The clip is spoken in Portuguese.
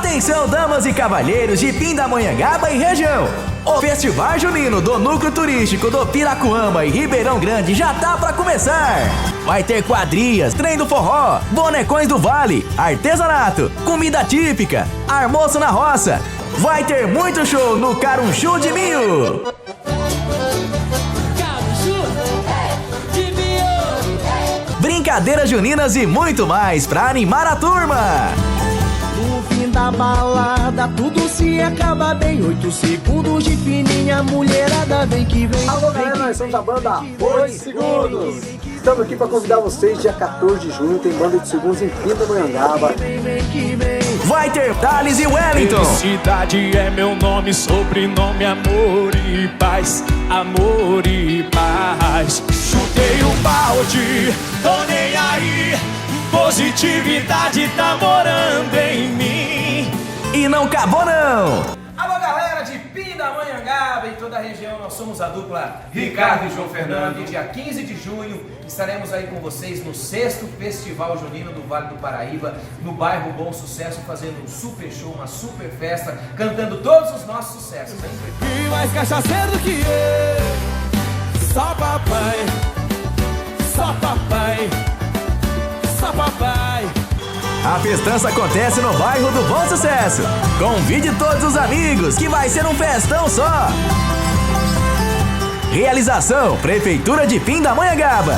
Atenção, damas e cavalheiros de Pindamonhangaba e região! O Festival Junino do Núcleo Turístico do Piracuama e Ribeirão Grande já tá pra começar! Vai ter quadrilhas, trem do forró, bonecões do vale, artesanato, comida típica, almoço na roça. Vai ter muito show no Carunchu de Minho! Brincadeiras juninas e muito mais pra animar a turma! No fim da balada, tudo se acaba bem. 8 segundos de fininha, mulherada vem que vem. Alô galera, nós somos a banda 8 Segundos. Estamos aqui para convidar vocês, dia 14 de junho, tem banda de segundos em Pindamonhangaba. Vai ter Thales e Wellington. Felicidade é meu nome, sobrenome amor e paz. Amor e paz. Chutei o balde, tô nem aí. Positividade tá morando em mim. E não acabou não! Alô galera de Pindamonhangaba e toda a região, nós somos a dupla Ricardo e João Fernando. E dia 15 de junho estaremos aí com vocês no 6º Festival Junino do Vale do Paraíba, no bairro Bom Sucesso, fazendo um super show, uma super festa, cantando todos os nossos sucessos, hein? E mais cachaceiro que eu. Só papai, só papai, só papai. A festança acontece no bairro do Bom Sucesso. Convide todos os amigos, que vai ser um festão só. Realização Prefeitura de Pindamonhangaba.